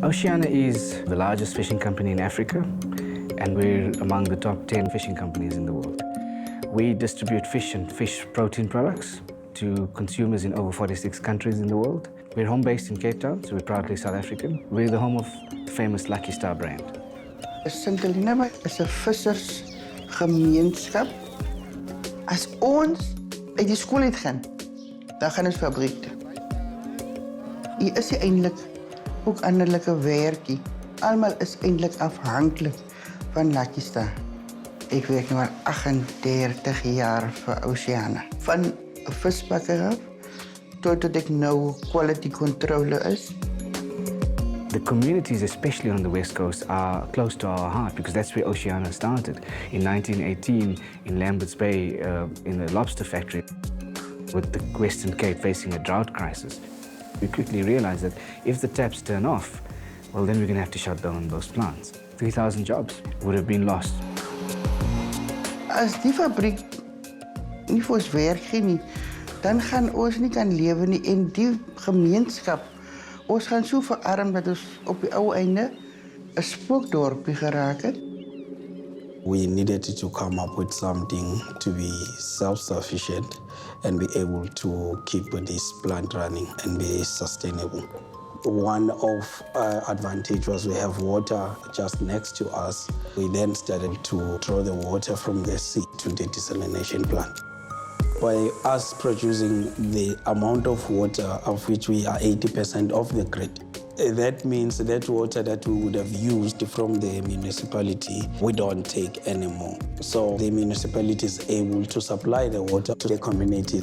Oceana is the largest fishing company in Africa, and we're among the top 10 fishing companies in the world. We distribute fish and fish protein products to consumers in over 46 countries in the world. We're home-based in Cape Town, so we're proudly South African. We're the home of the famous Lucky Star brand. St. Helena is 'n vissersgemeenskap. As ons uit die skool uitgaan, dan gaan ons fabriek toe. Hier is eintlik ook anderlike werkie. Almal is eintlik afhanklik van Lucky Star. Ek werk nou al 38 jaar vir Oceana. Van visbakker af tot ek nou quality controller is. The communities, especially on the West Coast, are close to our heart because that's where Oceana started. In 1918, in Lambert's Bay, in the lobster factory, with the Western Cape facing a drought crisis, we quickly realized that if the taps turn off, well, then we're going to have to shut down those plants. 3,000 jobs would have been lost. As die fabriek nie vir ons werk gee nie, dan gaan ons nie kan lewe nie en die gemeenskap, ons gaan so verarm dat ons op die ou einde 'n spookdorpie geraak het. We needed to come up with something to be self-sufficient and be able to keep this plant running and be sustainable. One of advantage was we have water just next to us. We then started to draw the water from the sea to the desalination plant. By us producing the amount of water of which we are 80% of the grid, that means that water that we would have used from the municipality, we don't take anymore. So the municipality is able to supply the water to the community.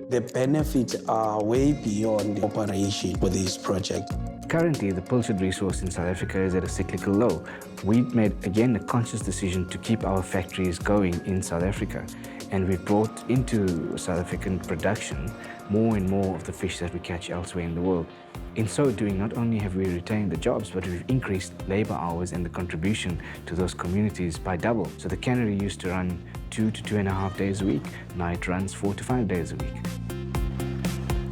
The benefits are way beyond the operation for this project. Currently, the pilchard resource in South Africa is at a cyclical low. We made, again, a conscious decision to keep our factories going in South Africa. And we've brought into South African production more and more of the fish that we catch elsewhere in the world. In so doing, not only have we retained the jobs, but we've increased labor hours and the contribution to those communities by double. So the cannery used to run 2 to 2.5 days a week. Now it runs 4 to 5 days a week.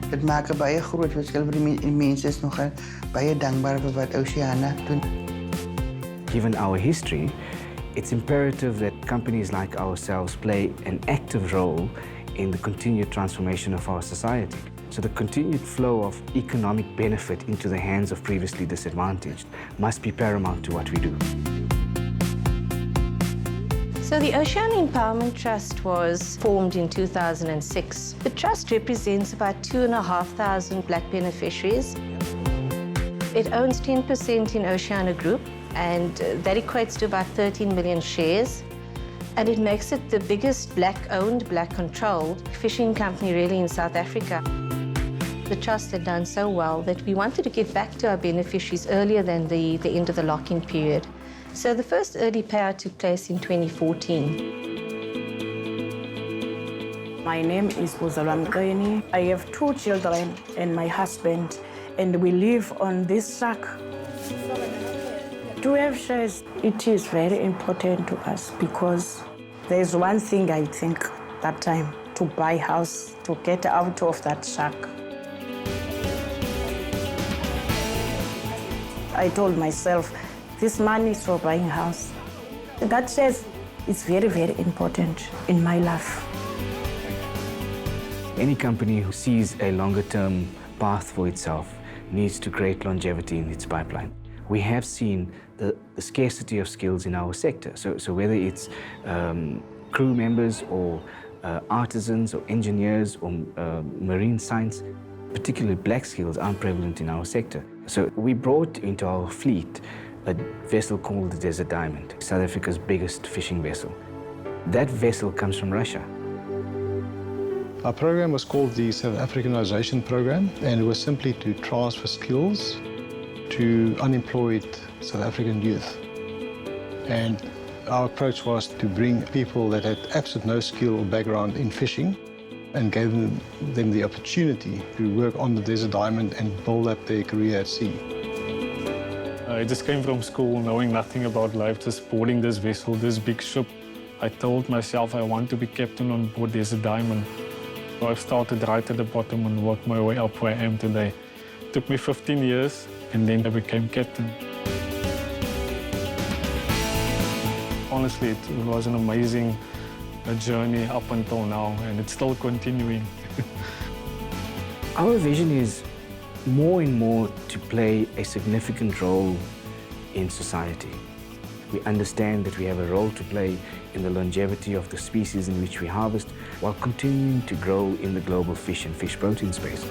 Dit maak 'n baie groot verskil vir die mense is nogal baie dankbaar vir wat Oceana doen. Given our history, it's imperative that companies like ourselves play an active role in the continued transformation of our society. So the continued flow of economic benefit into the hands of previously disadvantaged must be paramount to what we do. So the Oceana Empowerment Trust was formed in 2006. The trust represents about 2,500 black beneficiaries. It owns 10% in Oceana Group, and that equates to about 13 million shares. And it makes it the biggest black-owned, black-controlled fishing company really in South Africa. The trust had done so well that we wanted to give back to our beneficiaries earlier than the end of the lock-in period. So the first early payout took place in 2014. My name is Uzalam Kaini. I have 2 children and my husband, and we live on this shack. To have shares, it is very important to us because there's one thing I think that time, to buy house, to get out of that shack. I told myself, this money is for buying a house. That says it's very, very important in my life. Any company who sees a longer-term path for itself needs to create longevity in its pipeline. We have seen the scarcity of skills in our sector. So whether it's crew members or artisans or engineers or marine science, particularly black skills aren't prevalent in our sector. So we brought into our fleet a vessel called the Desert Diamond, South Africa's biggest fishing vessel. That vessel comes from Russia. Our program was called the South Africanization Program, and it was simply to transfer skills to unemployed South African youth. And our approach was to bring people that had absolutely no skill or background in fishing and gave them the opportunity to work on the Desert Diamond and build up their career at sea. I just came from school knowing nothing about life, just boarding this vessel, this big ship. I told myself I want to be captain on board Desert Diamond. So I've started right at the bottom and worked my way up where I am today. took me 15 years, and then I became captain. Honestly, it was an amazing journey up until now, and it's still continuing. Our vision is more and more to play a significant role in society. We understand that we have a role to play in the longevity of the species in which we harvest, while continuing to grow in the global fish and fish protein space.